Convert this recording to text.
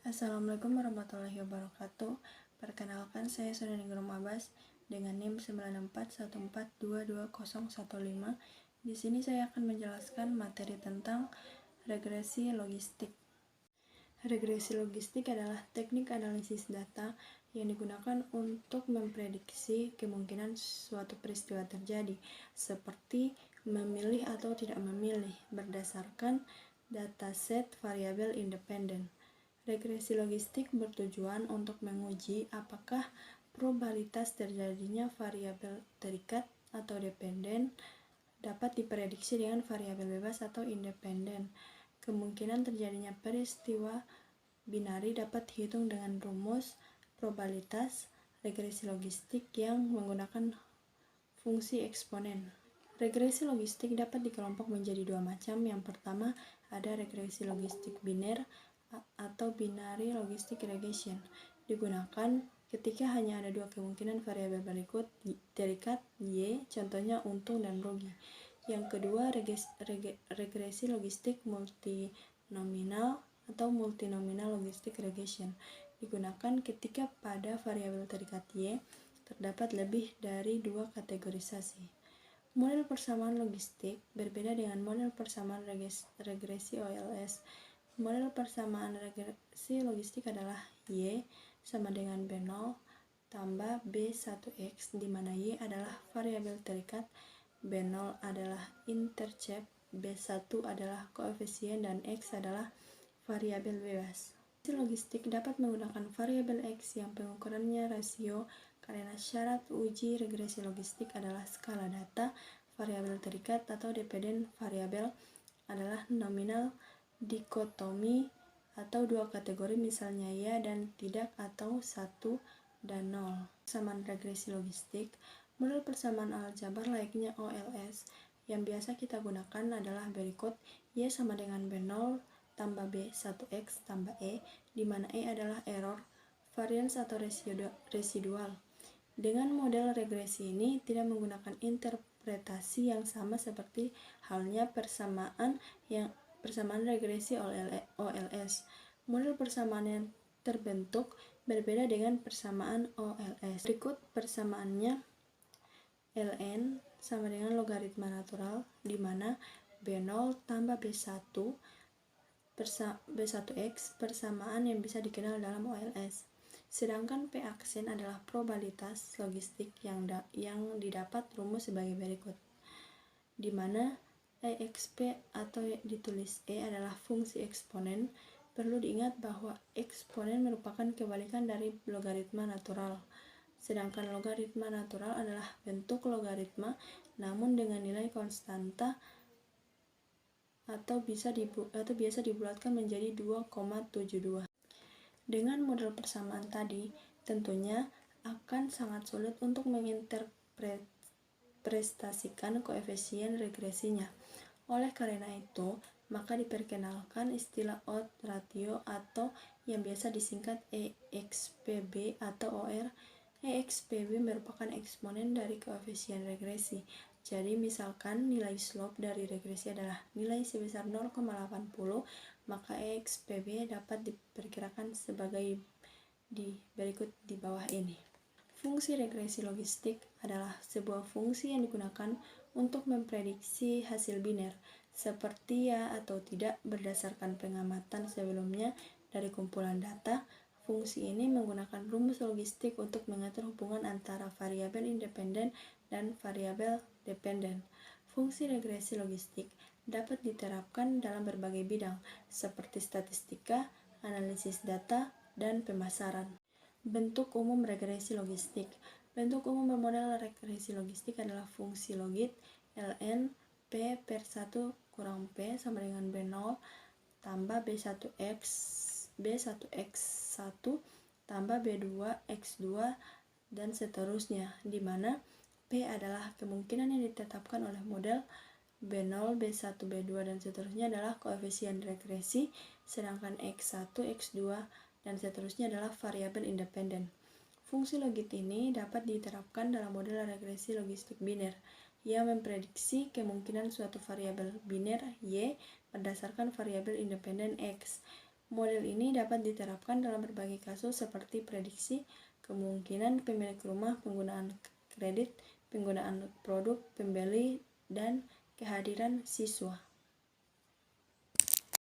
Assalamualaikum warahmatullahi wabarakatuh. Perkenalkan, saya Sunani Grum Abbas dengan NIM 9414222015. Di sini saya akan menjelaskan materi tentang regresi logistik. Regresi logistik adalah teknik analisis data yang digunakan untuk memprediksi kemungkinan suatu peristiwa terjadi, seperti memilih atau tidak memilih berdasarkan dataset variabel independen. Regresi logistik bertujuan untuk menguji apakah probabilitas terjadinya variabel terikat atau dependen dapat diprediksi dengan variabel bebas atau independen. Kemungkinan terjadinya peristiwa binari dapat dihitung dengan rumus probabilitas regresi logistik yang menggunakan fungsi eksponen. Regresi logistik dapat dikelompok menjadi dua macam. Yang pertama, ada regresi logistik biner atau binary logistic regression, digunakan ketika hanya ada dua kemungkinan variabel berikut terikat Y, contohnya untung dan rugi. Yang kedua, regresi logistik multinominal atau multinominal logistic regression, digunakan ketika pada variabel terikat Y terdapat lebih dari dua kategorisasi. Model persamaan logistik berbeda dengan model persamaan regresi OLS. Model persamaan regresi logistik adalah Y sama dengan B0 tambah B1X, di mana Y adalah variabel terikat, B0 adalah intercept, B1 adalah koefisien, dan X adalah variabel bebas. Regresi logistik dapat menggunakan variabel X yang pengukurannya rasio karena syarat uji regresi logistik adalah skala data, variabel terikat atau dependen variabel adalah nominal, dikotomi atau dua kategori, misalnya ya dan tidak atau 1 dan 0. Persamaan regresi logistik. Model persamaan aljabar layaknya OLS yang biasa kita gunakan adalah berikut. Y sama dengan B0 tambah B1X tambah E, di mana E adalah error, varians atau residual. Dengan model regresi ini tidak menggunakan interpretasi yang sama seperti halnya persamaan regresi OLS. Model persamaan yang terbentuk berbeda dengan persamaan OLS. Berikut persamaannya. ln sama dengan logaritma natural, di mana B0 tambah B1X persamaan yang bisa dikenal dalam OLS. Sedangkan P aksen adalah probabilitas logistik yang didapat rumus sebagai berikut, di mana EXP atau ditulis E adalah fungsi eksponen. Perlu diingat bahwa eksponen merupakan kebalikan dari logaritma natural. Sedangkan logaritma natural adalah bentuk logaritma namun dengan nilai konstanta atau biasa dibulatkan menjadi 2,72. Dengan model persamaan tadi, tentunya akan sangat sulit untuk menginterpretasikan koefisien regresinya. Oleh karena itu, maka diperkenalkan istilah odds ratio atau yang biasa disingkat EXPB atau OR. EXPB merupakan eksponen dari koefisien regresi. Jadi misalkan nilai slope dari regresi adalah nilai sebesar 0,80, maka EXPB dapat diperkirakan sebagai berikut di bawah ini. Fungsi regresi logistik adalah sebuah fungsi yang digunakan untuk memprediksi hasil biner, seperti ya atau tidak berdasarkan pengamatan sebelumnya dari kumpulan data. Fungsi ini menggunakan rumus logistik untuk mengatur hubungan antara variabel independen dan variabel dependen. Fungsi regresi logistik dapat diterapkan dalam berbagai bidang, seperti statistika, analisis data, dan pemasaran. Bentuk umum regresi logistik. Bentuk umum bermodel regresi logistik adalah fungsi logit ln P per 1 kurang P sama dengan B0 tambah B1X1 tambah B2X2 dan seterusnya, di mana P adalah kemungkinan yang ditetapkan oleh model, B0, B1, B2 dan seterusnya adalah koefisien regresi, sedangkan X1, X2 dan seterusnya adalah variabel independen. Fungsi logit ini dapat diterapkan dalam model regresi logistik biner yang memprediksi kemungkinan suatu variabel biner Y berdasarkan variabel independen X. Model ini dapat diterapkan dalam berbagai kasus seperti prediksi, kemungkinan pemilik rumah, penggunaan kredit, penggunaan produk, pembeli, dan kehadiran siswa.